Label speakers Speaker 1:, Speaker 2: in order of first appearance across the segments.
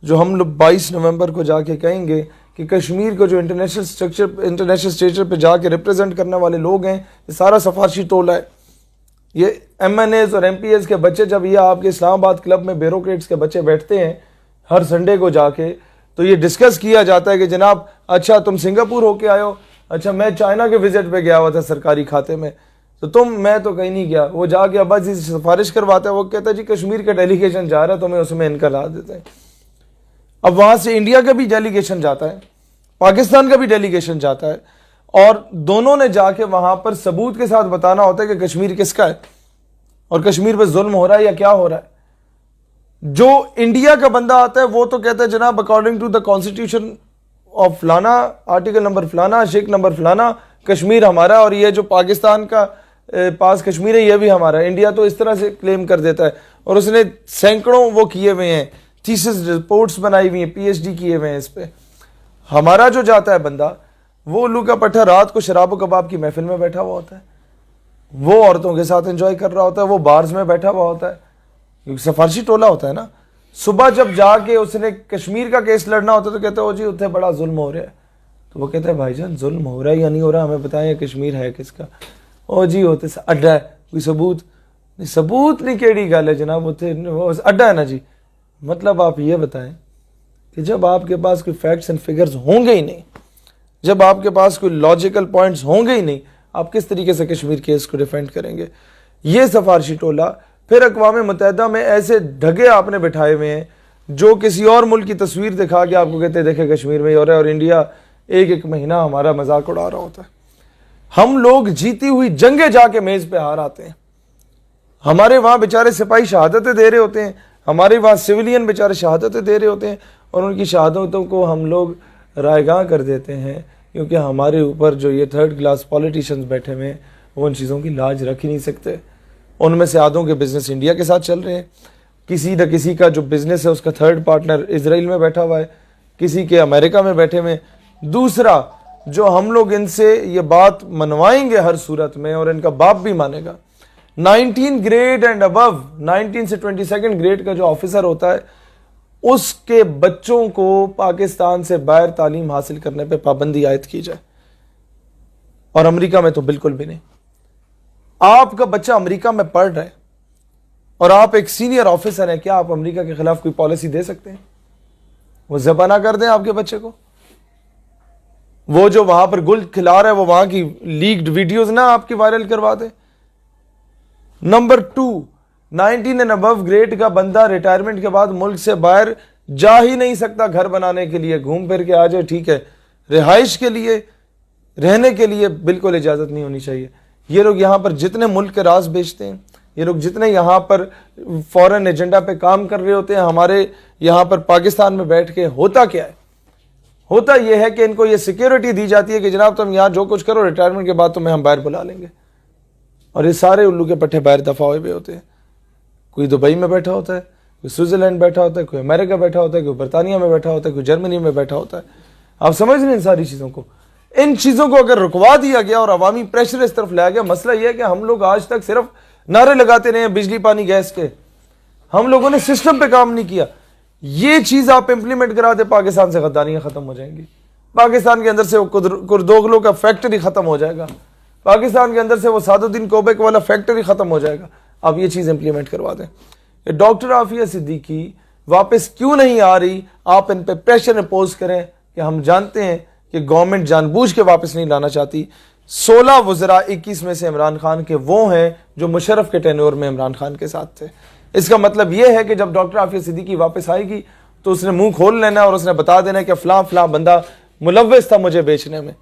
Speaker 1: جو ہم لوگ 22 نومبر کو جا کے کہیں گے کہ کشمیر کو جو انٹرنیشنل اسٹیج پہ جا کے ریپرزینٹ کرنے والے لوگ ہیں، یہ سارا سفارشی ٹولہ ہے. یہ ایم این ایز اور ایم پی ایز کے بچے جب یہ آپ کے اسلام آباد کلب میں بیوروکریٹس کے بچے بیٹھتے ہیں ہر سنڈے کو جا کے، تو یہ ڈسکس کیا جاتا ہے کہ جناب اچھا تم سنگاپور ہو کے آئے ہو، اچھا میں چائنا کے وزٹ پہ گیا ہوا تھا سرکاری کھاتے میں، تو میں تو کہیں نہیں گیا. وہ جا کے ابا جی سے سفارش کرواتا ہے، وہ کہتا ہے جی کشمیر کا ڈیلیگیشن جا رہا ہے، تمہیں اس میں ان کا لا دیتے ہیں. اب وہاں سے انڈیا کا بھی ڈیلیگیشن جاتا ہے، پاکستان کا بھی ڈیلیگیشن جاتا ہے، اور دونوں نے جا کے وہاں پر ثبوت کے ساتھ بتانا ہوتا ہے کہ کشمیر کس کا ہے اور کشمیر پہ ظلم ہو رہا ہے یا کیا ہو رہا ہے. جو انڈیا کا بندہ آتا ہے وہ تو کہتا ہے جناب according to the constitution of فلانا آرٹیکل نمبر فلانا شیک نمبر فلانا کشمیر ہمارا، اور یہ جو پاکستان کا پاس کشمیر ہے یہ بھی ہمارا ہے. انڈیا تو اس طرح سے کلیم کر دیتا ہے، اور اس نے سینکڑوں وہ کیے ہوئے ہیں، تھیسس رپورٹس بنائی ہوئی ہیں، پی ایچ ڈی کیے ہوئے ہیں اس پہ. ہمارا جو جاتا ہے بندہ وہ الو کا پٹھا رات کو شراب و کباب کی محفل میں بیٹھا ہوا ہوتا ہے، وہ عورتوں کے ساتھ انجوائے کر رہا ہوتا ہے، وہ بارز میں بیٹھا ہوا ہوتا ہے، کیونکہ سفارشی ٹولہ ہوتا ہے نا. صبح جب جا کے اس نے کشمیر کا کیس لڑنا ہوتا ہے تو کہتے ہیں او جی اتنے بڑا ظلم ہو رہا ہے. تو وہ کہتا ہے بھائی جان ظلم ہو رہا ہے یا نہیں ہو رہا ہمیں بتائیں، یہ کشمیر ہے کس کا؟ او جی ہوتے اڈا ہے، کوئی ثبوت نہیں کیڑی گل ہے جناب، وہ اڈا ہے نا جی. مطلب آپ یہ بتائیں کہ جب آپ کے پاس کوئی فیکٹس اینڈ فگرز ہوں گے ہی نہیں، جب آپ کے پاس کوئی لاجیکل پوائنٹس ہوں گے ہی نہیں، آپ کس طریقے سے کشمیر کیس کو ڈیفینڈ کریں گے؟ یہ سفارشی ٹولہ پھر اقوام متحدہ میں ایسے ڈھگے آپ نے بٹھائے ہوئے ہیں جو کسی اور ملک کی تصویر دکھا کے آپ کو کہتے ہیں دیکھیں کشمیر میں ہی ہو رہا ہے، اور انڈیا ایک مہینہ ہمارا مذاق اڑا رہا ہوتا ہے. ہم لوگ جیتی ہوئی جنگیں جا کے میز پہ ہار آتے ہیں، ہمارے وہاں بیچارے سپاہی شہادتیں دے رہے ہوتے ہیں، ہمارے وہاں سویلین بیچارے شہادتیں دے رہے ہوتے ہیں، اور ان کی شہادتوں کو ہم لوگ رائے گاں کر دیتے ہیں کیونکہ ہمارے اوپر جو یہ تھرڈ کلاس پولیٹیشنز بیٹھے ہوئے ہیں وہ ان چیزوں کی لاج رکھ ہی نہیں سکتے. ان میں سے آدھوں کے بزنس انڈیا کے ساتھ چل رہے ہیں، کسی نہ کسی کا جو بزنس ہے اس کا تھرڈ پارٹنر اسرائیل میں بیٹھا ہوا ہے، کسی کے امریکہ میں بیٹھے ہوئے. دوسرا جو ہم لوگ ان سے یہ بات منوائیں گے ہر صورت میں، اور ان کا باپ بھی مانے گا، 19 گریڈ اینڈ ابو 19 سے 22 گریڈ کا جو آفیسر ہوتا ہے اس کے بچوں کو پاکستان سے باہر تعلیم حاصل کرنے پہ پابندی عائد کی جائے، اور امریکہ میں تو بالکل بھی نہیں. آپ کا بچہ امریکہ میں پڑھ رہا ہے اور آپ ایک سینئر آفیسر ہیں، کیا آپ امریکہ کے خلاف کوئی پالیسی دے سکتے ہیں؟ وہ ذبح نہ کر دیں آپ کے بچے کو؟ وہ جو وہاں پر گل کھلا رہا ہے وہ وہاں کی لیکڈ ویڈیوز نہ آپ کی وائرل کروا دیں؟ نمبر 2، 19 اینڈ ابو گریڈ کا بندہ ریٹائرمنٹ کے بعد ملک سے باہر جا ہی نہیں سکتا گھر بنانے کے لیے، گھوم پھر کے آ جائے ٹھیک ہے، رہائش کے لیے رہنے کے لیے بالکل اجازت نہیں ہونی چاہیے. یہ لوگ یہاں پر جتنے ملک کے راز بیچتے ہیں، یہ لوگ جتنے یہاں پر فورن ایجنڈا پہ کام کر رہے ہوتے ہیں، ہمارے یہاں پر پاکستان میں بیٹھ کے ہوتا کیا ہے؟ ہوتا یہ ہے کہ ان کو یہ سیکیورٹی دی جاتی ہے کہ جناب تم یہاں جو کچھ کرو، ریٹائرمنٹ کے بعد تمہیں ہم باہر بلا لیں گے. اور یہ سارے الو کے پٹھے باہر دفاع ہوئے ہوتے ہیں. کوئی دبئی میں بیٹھا ہوتا ہے، کوئی سوئٹزرلینڈ بیٹھا ہوتا ہے، کوئی امریکہ بیٹھا ہوتا ہے، کوئی برطانیہ میں بیٹھا ہوتا ہے، کوئی جرمنی میں بیٹھا ہوتا ہے. آپ سمجھ رہے ہیں ان ساری چیزوں کو؟ ان چیزوں کو اگر رکوا دیا گیا اور عوامی پریشر اس طرف لایا گیا، مسئلہ یہ ہے کہ ہم لوگ آج تک صرف نعرے لگاتے رہے ہیں بجلی پانی گیس کے، ہم لوگوں نے سسٹم پہ کام نہیں کیا. یہ چیز آپ امپلیمنٹ کرا دے، پاکستان سے غداریاں ختم ہو جائیں گی، پاکستان کے اندر سے وہ کردوغلوں کا فیکٹری ختم ہو جائے گا، پاکستان کے اندر سے وہ سعد الدین کوبیک والا فیکٹری ختم ہو جائے گا. آپ یہ چیز امپلیمنٹ کروا دیں. ڈاکٹر عافیہ صدیقی واپس کیوں نہیں آ رہی؟ آپ ان پہ پریشر امپوز کریں کہ ہم جانتے ہیں کہ گورنمنٹ جان بوجھ کے واپس نہیں لانا چاہتی. 16 وزراء 21 میں سے عمران خان کے وہ ہیں جو مشرف کے ٹینور میں عمران خان کے ساتھ تھے. اس کا مطلب یہ ہے کہ جب ڈاکٹر عافیہ صدیقی واپس آئے گی تو اس نے منہ کھول لینا اور اس نے بتا دینا کہ فلاں فلاں بندہ ملوث تھا مجھے بیچنے میں،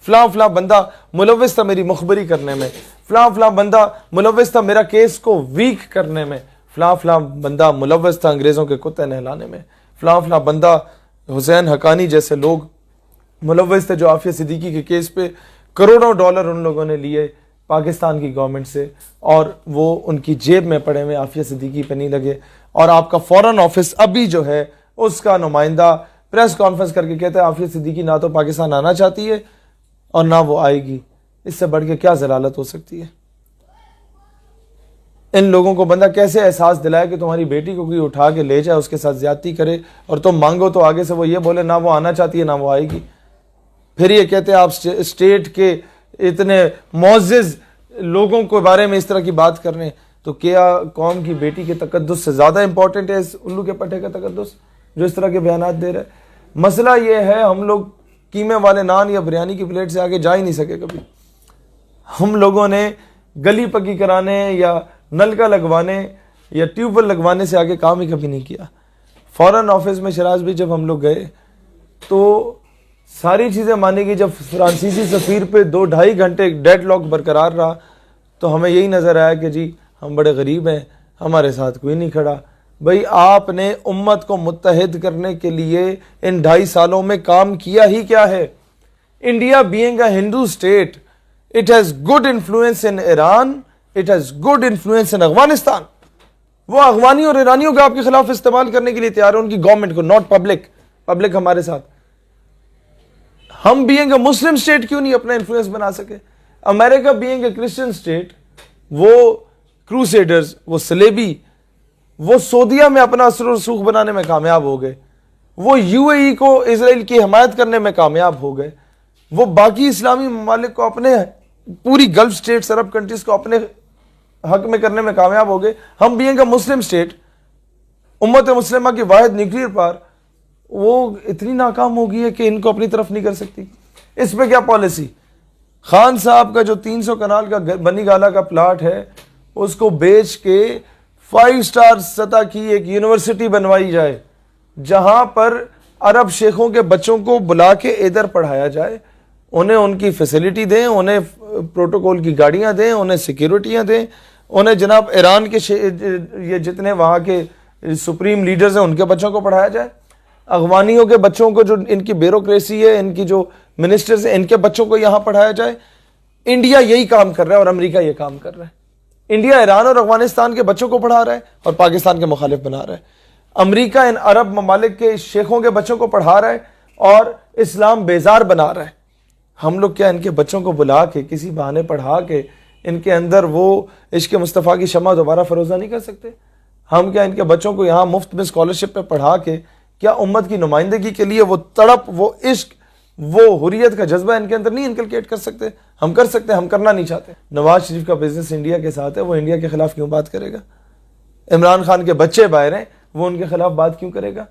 Speaker 1: فلاں فلاں بندہ ملوث تھا میری مخبری کرنے میں، فلاں فلاں بندہ ملوث تھا میرا کیس کو ویک کرنے میں، فلاں فلاں بندہ ملوث تھا انگریزوں کے کتے نہلانے میں، فلاں فلاں بندہ حسین حقانی جیسے لوگ ملوث تھے جو عافیہ صدیقی کے کیس پہ کروڑوں ڈالر ان لوگوں نے لیے پاکستان کی گورنمنٹ سے، اور وہ ان کی جیب میں پڑے ہوئے عافیہ صدیقی پہ نہیں لگے. اور آپ کا فورن آفس ابھی جو ہے اس کا نمائندہ پریس کانفرنس کر کے کہتا ہے عافیہ صدیقی نہ تو پاکستان آنا چاہتی ہے اور نہ وہ آئے گی. اس سے بڑھ کے کیا ضلالت ہو سکتی ہے؟ ان لوگوں کو بندہ کیسے احساس دلائے کہ تمہاری بیٹی کو کوئی اٹھا کے لے جائے، اس کے ساتھ زیادتی کرے، اور تم مانگو تو آگے سے وہ یہ بولے نہ وہ آنا چاہتی ہے نہ وہ آئے گی. پھر یہ کہتے ہیں آپ اسٹیٹ کے اتنے معزز لوگوں کے بارے میں اس طرح کی بات کر رہے ہیں. تو کیا قوم کی بیٹی کے تقدس سے زیادہ امپورٹنٹ ہے اس الو کے پٹھے کا تقدس جو اس طرح کے بیانات دے رہا ہے؟ مسئلہ یہ ہے ہم لوگ قیمے والے نان یا بریانی کی پلیٹ سے آگے جا ہی نہیں سکے کبھی. ہم لوگوں نے گلی پکی کرانے یا نلکا لگوانے یا ٹیوب ویل لگوانے سے آگے کام ہی کبھی نہیں کیا. فورن آفس میں شراز بھی جب ہم لوگ گئے تو ساری چیزیں مانی گئی. جب فرانسیسی سفیر پہ 2-2.5 گھنٹے ڈیڈ لاک برقرار رہا تو ہمیں یہی نظر آیا کہ جی ہم بڑے غریب ہیں، ہمارے ساتھ کوئی نہیں کھڑا. بھئی آپ نے امت کو متحد کرنے کے لیے ان 2.5 سالوں میں کام کیا ہی کیا ہے؟ India being a Hindu state, it has good influence in Iran, it has good influence in Afghanistan. وہ افغانی اور ایرانیوں کو آپ کے خلاف استعمال کرنے کے لیے تیار ہے، ان کی گورنمنٹ کو، ناٹ پبلک ہمارے ساتھ. ہم being a Muslim state کیوں نہیں اپنا انفلوئنس بنا سکے؟ امریکہ being a Christian state، وہ کروسیڈرز، وہ صلیبی، وہ سعودیہ میں اپنا اثر و رسوخ بنانے میں کامیاب ہو گئے، وہ یو اے ای کو اسرائیل کی حمایت کرنے میں کامیاب ہو گئے، وہ باقی اسلامی ممالک کو اپنے پوری گلف سٹیٹس، عرب کنٹریز کو اپنے حق میں کرنے میں کامیاب ہو گئے. ہم being a مسلم سٹیٹ، امت مسلمہ کی واحد نیوکلیئر پاور، وہ اتنی ناکام ہو گئی ہے کہ ان کو اپنی طرف نہیں کر سکتی. اس پہ کیا پالیسی؟ خان صاحب کا جو 300 کنال کا بنی گالا کا پلاٹ ہے اس کو بیچ کے 5 سٹار سطح کی ایک یونیورسٹی بنوائی جائے جہاں پر عرب شیخوں کے بچوں کو بلا کے ادھر پڑھایا جائے، انہیں ان کی فیسلٹی دیں، انہیں پروٹوکول کی گاڑیاں دیں، انہیں سیکیورٹیاں دیں، انہیں جناب ایران کے یہ جتنے وہاں کے سپریم لیڈرز ہیں ان کے بچوں کو پڑھایا جائے، افغانیوں کے بچوں کو جو ان کی بیوروکریسی ہے، ان کی جو منسٹرز ہیں، ان کے بچوں کو یہاں پڑھایا جائے. انڈیا یہی کام کر رہا ہے اور امریکہ یہ کام کر رہا ہے. انڈیا ایران اور افغانستان کے بچوں کو پڑھا رہا ہے اور پاکستان کے مخالف بنا رہا ہے. امریکہ ان عرب ممالک کے شیخوں کے بچوں کو پڑھا رہا ہے اور اسلام بیزار بنا رہا ہے. ہم لوگ کیا ان کے بچوں کو بلا کے کسی بہانے پڑھا کے ان کے اندر وہ عشق مصطفیٰ کی شمع دوبارہ فروزہ نہیں کر سکتے؟ ہم کیا ان کے بچوں کو یہاں مفت میں اسکالرشپ پہ پڑھا کے کیا امت کی نمائندگی کے لیے وہ تڑپ، وہ عشق، وہ حریت کا جذبہ ان کے اندر نہیں انکلکیٹ کر سکتے؟ ہم کر سکتے ہیں، ہم کرنا نہیں چاہتے. نواز شریف کا بزنس انڈیا کے ساتھ ہے، وہ انڈیا کے خلاف کیوں بات کرے گا؟ عمران خان کے بچے باہر ہیں، وہ ان کے خلاف بات کیوں کرے گا؟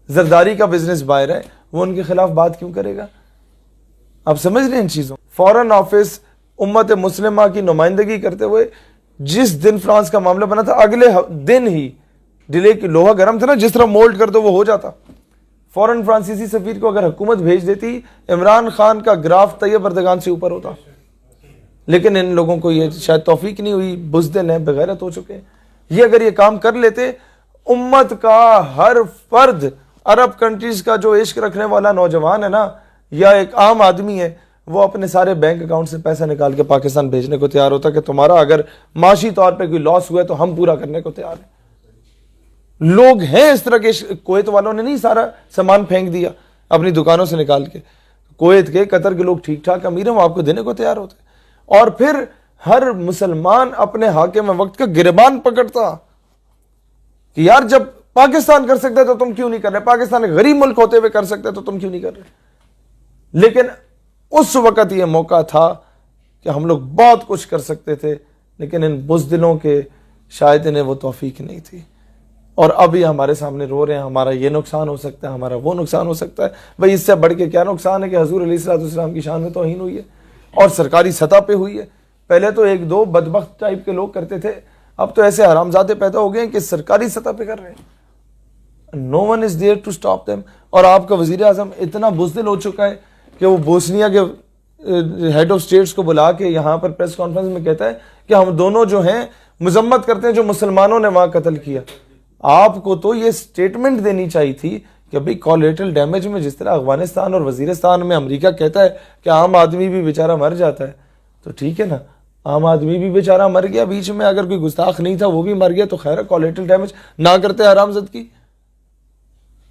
Speaker 1: زرداری کا بزنس باہر ہے، وہ ان کے خلاف بات کیوں کرے گا؟ آپ سمجھ رہے ہیں ان چیزوں؟ فورن آفس امت مسلمہ کی نمائندگی کرتے ہوئے جس دن فرانس کا معاملہ بنا تھا اگلے دن ہی ڈیلے کی لوہا گرم تھا نا، جس طرح مولڈ کر دو وہ ہو جاتا. فورن فرانسیسی سفیر کو اگر حکومت بھیج دیتی عمران خان کا گراف طیب اردگان سے اوپر ہوتا، لیکن ان لوگوں کو یہ شاید توفیق نہیں ہوئی، بزدل ہیں، بغیرت ہو چکے ہیں. یہ اگر یہ کام کر لیتے، امت کا ہر فرد، عرب کنٹریز کا جو عشق رکھنے والا نوجوان ہے نا یا ایک عام آدمی ہے، وہ اپنے سارے بینک اکاؤنٹ سے پیسہ نکال کے پاکستان بھیجنے کو تیار ہوتا کہ تمہارا اگر معاشی طور پہ کوئی لاس ہوا ہے تو ہم پورا کرنے کو تیار ہیں. لوگ ہیں اس طرح کے. کویت والوں نے نہیں سارا سامان پھینک دیا اپنی دکانوں سے نکال کے؟ کویت کے، قطر کے لوگ ٹھیک ٹھاک امیر ہیں، وہ آپ کو دینے کو تیار ہوتے. اور پھر ہر مسلمان اپنے حاکم وقت کا گریبان پکڑتا کہ یار جب پاکستان کر سکتا ہے تو تم کیوں نہیں کر رہے؟ پاکستان ایک غریب ملک ہوتے ہوئے کر سکتا ہے تو تم کیوں نہیں کر رہے؟ لیکن اس وقت یہ موقع تھا کہ ہم لوگ بہت کچھ کر سکتے تھے، لیکن ان بزدلوں کے شاید انہیں وہ توفیق نہیں تھی. اور اب یہ ہمارے سامنے رو رہے ہیں ہمارا یہ نقصان ہو سکتا ہے، ہمارا وہ نقصان ہو سکتا ہے. بھئی اس سے بڑھ کے کیا نقصان ہے کہ حضور علیہ السلام کی شان میں توہین ہوئی ہے اور سرکاری سطح پہ ہوئی ہے. پہلے تو 1-2 بدبخت ٹائپ کے لوگ کرتے تھے، اب تو ایسے حرامزادے پیدا ہو گئے ہیں کہ سرکاری سطح پہ کر رہے ہیں. No one is there to stop them. اور آپ کا وزیر اعظم اتنا بزدل ہو چکا ہے کہ وہ بوسنیا کے ہیڈ آف اسٹیٹس کو بلا کے یہاں پر پریس کانفرنس میں کہتا ہے کہ ہم دونوں جو ہیں مذمت کرتے ہیں جو مسلمانوں نے وہاں قتل کیا. آپ کو تو یہ سٹیٹمنٹ دینی چاہیے تھی کہ بھئی کولیٹرل ڈیمیج میں جس طرح افغانستان اور وزیرستان میں امریکہ کہتا ہے کہ عام آدمی بھی بیچارہ مر جاتا ہے، تو ٹھیک ہے نا، عام آدمی بھی بیچارہ مر گیا بیچ میں، اگر کوئی گستاخ نہیں تھا وہ بھی مر گیا تو خیر ہے، کولیٹرل ڈیمیج نہ کرتے حرامزاد کی.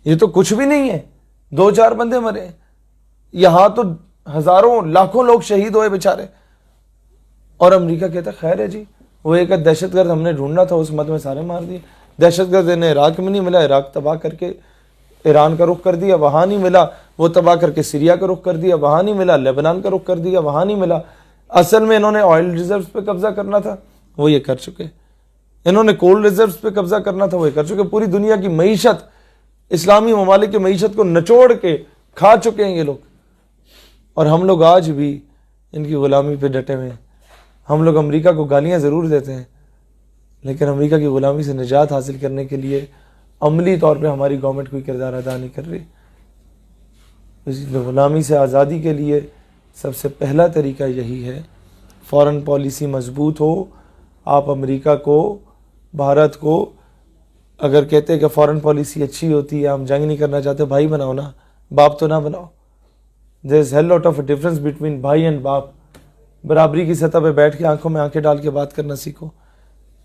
Speaker 1: یہ تو کچھ بھی نہیں ہے، 2-4 بندے مرے، یہاں تو ہزاروں لاکھوں لوگ شہید ہوئے بیچارے. اور امریکہ کہتا ہے خیر ہے جی، وہ ایک دہشت گرد ہم نے ڈھونڈنا تھا، اس مت میں سارے مار دیے. دہشت گرد انہیں عراق میں نہیں ملا، عراق تباہ کر کے ایران کا رخ کر دیا، وہاں نہیں ملا، وہ تباہ کر کے سیریا کا رخ کر دیا، وہاں نہیں ملا، لیبنان کا رخ کر دیا، وہاں نہیں ملا. اصل میں انہوں نے آئل ریزروز پہ قبضہ کرنا تھا، وہ یہ کر چکے. انہوں نے کول ریزروز پہ قبضہ کرنا تھا، وہ یہ کر چکے. پوری دنیا کی معیشت، اسلامی ممالک کی معیشت کو نچوڑ کے کھا چکے ہیں یہ لوگ. اور ہم لوگ آج بھی ان کی غلامی پہ ڈٹے ہوئے ہیں. ہم لوگ امریکہ کو گالیاں ضرور دیتے ہیں، لیکن امریکہ کی غلامی سے نجات حاصل کرنے کے لیے عملی طور پہ ہماری گورنمنٹ کوئی کردار ادا نہیں کر رہی. اس غلامی سے آزادی کے لیے سب سے پہلا طریقہ یہی ہے، فارن پالیسی مضبوط ہو. آپ امریکہ کو، بھارت کو اگر کہتے ہیں کہ فارن پالیسی اچھی ہوتی ہے، ہم جنگ نہیں کرنا چاہتے، بھائی بناؤ نا، باپ تو نہ بناؤ. There is hell lot of a difference between بھائی اینڈ باپ. برابری کی سطح پہ بیٹھ کے آنکھوں میں آنکھیں ڈال کے بات کرنا سیکھو.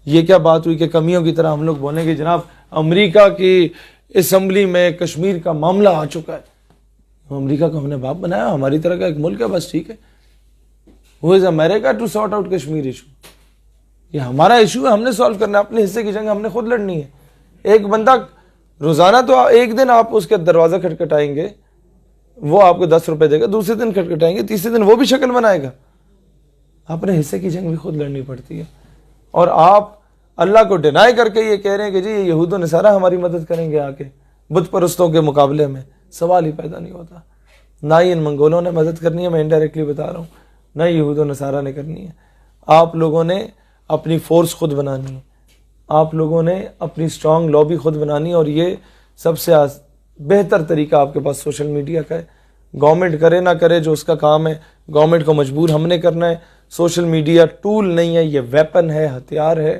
Speaker 1: یہ کیا بات ہوئی کہ کمیوں کی طرح ہم لوگ بولیں گے جناب امریکہ کی اسمبلی میں کشمیر کا معاملہ آ چکا ہے. امریکہ کو ہم نے باپ بنایا، ہماری طرح کا ایک ملک ہے، بس ٹھیک ہے. Who is America to sort out Kashmir issue؟ یہ ہمارا ایشو ہے، ہم نے سالو کرنا ہے. اپنے حصے کی جنگ ہم نے خود لڑنی ہے. ایک بندہ روزانہ تو ایک دن آپ اس کے دروازہ کھٹکھٹائیں گے، وہ آپ کو 10 روپے دے گا، دوسرے دن کھٹکھٹائیں گے، تیسرے دن وہ بھی شکل بنائے گا. اپنے حصے کی جنگ بھی خود لڑنی پڑتی ہے. اور آپ اللہ کو ڈینائی کر کے یہ کہہ رہے ہیں کہ جی یہ یہود و نصارہ ہماری مدد کریں گے آ کے بت پرستوں کے مقابلے میں. سوال ہی پیدا نہیں ہوتا. نہ ہی ان منگولوں نے مدد کرنی ہے، میں انڈائریکٹلی بتا رہا ہوں، نہ یہود و نصارہ نے کرنی ہے. آپ لوگوں نے اپنی فورس خود بنانی ہے، آپ لوگوں نے اپنی اسٹرانگ لابی خود بنانی ہے. اور یہ سب سے بہتر طریقہ آپ کے پاس سوشل میڈیا کا ہے. گورنمنٹ کرے نہ کرے جو اس کا کام ہے، گورنمنٹ کو مجبور ہم نے کرنا ہے. سوشل میڈیا ٹول نہیں ہے، یہ ویپن ہے، ہتھیار ہے.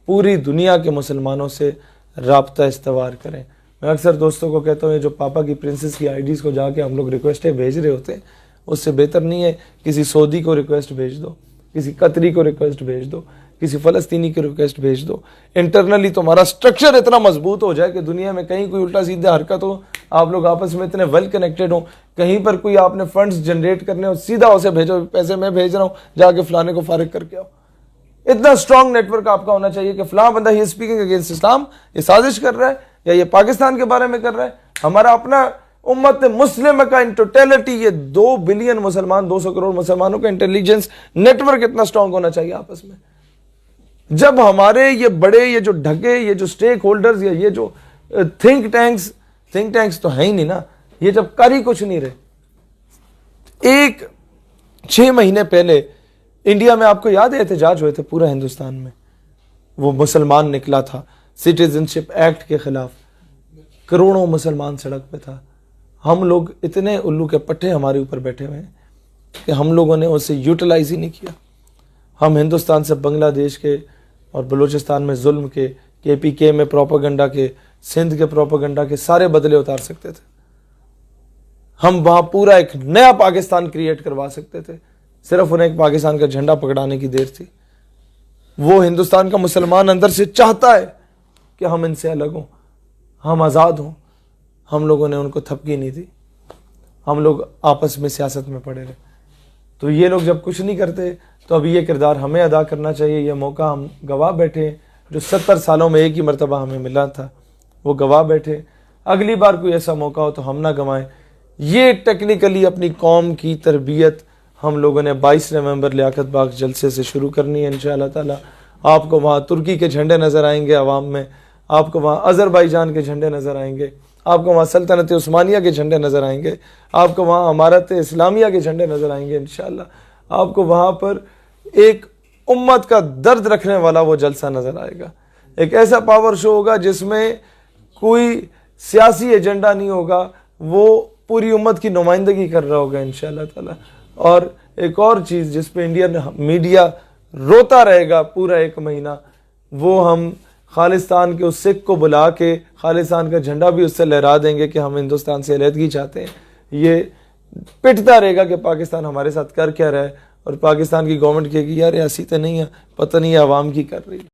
Speaker 1: پوری دنیا کے مسلمانوں سے رابطہ استوار کریں. میں اکثر دوستوں کو کہتا ہوں یہ جو پاپا کی پرنسس کی آئی ڈیز کو جا کے ہم لوگ ریکویسٹیں بھیج رہے ہوتے ہیں، اس سے بہتر نہیں ہے کسی سعودی کو ریکویسٹ بھیج دو، کسی قطری کو ریکویسٹ بھیج دو، کسی فلسطینی کو ریکویسٹ بھیج دو. انٹرنلی تمہارا سٹرکچر اتنا مضبوط ہو جائے کہ دنیا میں کہیں کوئی الٹا سیدھا حرکت ہو، آپ لوگ آپس میں اتنے ویل کنیکٹڈ ہوں، کہیں پر کوئی آپ نے فنڈز جنریٹ کرنے ہو، سیدھا اسے بھیجو، پیسے میں بھیج رہا ہوں، جا کے فلانے کو فارغ کر کے آؤ. اتنا اسٹرانگ نیٹ ورک آپ کا ہونا چاہیے کہ فلاں بندہ ہی اسپیکنگ اگینسٹ اسلام، یہ سازش کر رہا ہے یا یہ پاکستان کے بارے میں کر رہا ہے. ہمارا اپنا امت مسلم کا ان ٹوٹیلٹی، یہ 2 بلین مسلمان، 200 کروڑ مسلمانوں کا انٹیلیجنس نیٹ ورک اتنا اسٹرانگ ہونا چاہیے آپس میں. جب ہمارے یہ بڑے، یہ جو ڈھگے، یہ جو سٹیک ہولڈرز، یا یہ جو تھنک ٹینکس تو ہیں ہی نہیں نا، یہ جب کر ہی کچھ نہیں رہے. 6 مہینے پہلے انڈیا میں آپ کو یاد ہے احتجاج ہوئے تھے پورا ہندوستان میں، وہ مسلمان نکلا تھا سٹیزنشپ ایکٹ کے خلاف، کروڑوں مسلمان سڑک پہ تھا. ہم لوگ اتنے الو کے پٹھے ہمارے اوپر بیٹھے ہوئے ہیں کہ ہم لوگوں نے اسے یوٹیلائز ہی نہیں کیا. ہم ہندوستان سے بنگلہ دیش کے اور بلوچستان میں ظلم کے، KPK میں پروپیگنڈا کے، سندھ کے پروپیگنڈا کے سارے بدلے اتار سکتے تھے. ہم وہاں پورا ایک نیا پاکستان کریٹ کروا سکتے تھے. صرف انہیں ایک پاکستان کا جھنڈا پکڑانے کی دیر تھی. وہ ہندوستان کا مسلمان اندر سے چاہتا ہے کہ ہم ان سے الگ ہوں، ہم آزاد ہوں. ہم لوگوں نے ان کو تھپکی نہیں دی، ہم لوگ آپس میں سیاست میں پڑے رہے. تو یہ لوگ جب کچھ نہیں کرتے تو اب یہ کردار ہمیں ادا کرنا چاہیے. یہ موقع ہم گوا بیٹھے، جو 70 سالوں میں ایک ہی مرتبہ ہمیں ملا تھا، وہ گوا بیٹھے. اگلی بار کوئی ایسا موقع ہو تو ہم نہ گنوائیں. یہ ٹیکنیکلی اپنی قوم کی تربیت ہم لوگوں نے 22 نومبر لیاقت باغ جلسے سے شروع کرنی ہے انشاءاللہ تعالی. آپ کو وہاں ترکی کے جھنڈے نظر آئیں گے عوام میں، آپ کو وہاں آذربائیجان کے جھنڈے نظر آئیں گے، آپ کو وہاں سلطنت عثمانیہ کے جھنڈے نظر آئیں گے، آپ کو وہاں امارت اسلامیہ کے جھنڈے نظر آئیں گے انشاءاللہ. آپ کو وہاں پر ایک امت کا درد رکھنے والا وہ جلسہ نظر آئے گا. ایک ایسا پاور شو ہوگا جس میں کوئی سیاسی ایجنڈا نہیں ہوگا، وہ پوری امت کی نمائندگی کر رہا ہوگا انشاءاللہ تعالی. اور ایک اور چیز جس پہ انڈین میڈیا روتا رہے گا پورا 1 مہینہ، وہ ہم خالصتان کے اس سکھ کو بلا کے خالصتان کا جھنڈا بھی اس سے لہرا دیں گے کہ ہم ہندوستان سے علیحدگی چاہتے ہیں. یہ پٹتا رہے گا کہ پاکستان ہمارے ساتھ کر کیا رہا ہے، اور پاکستان کی گورنمنٹ کہے گی یار ایسی تو نہیں ہے، پتہ نہیں ہے عوام کی کر رہی ہے.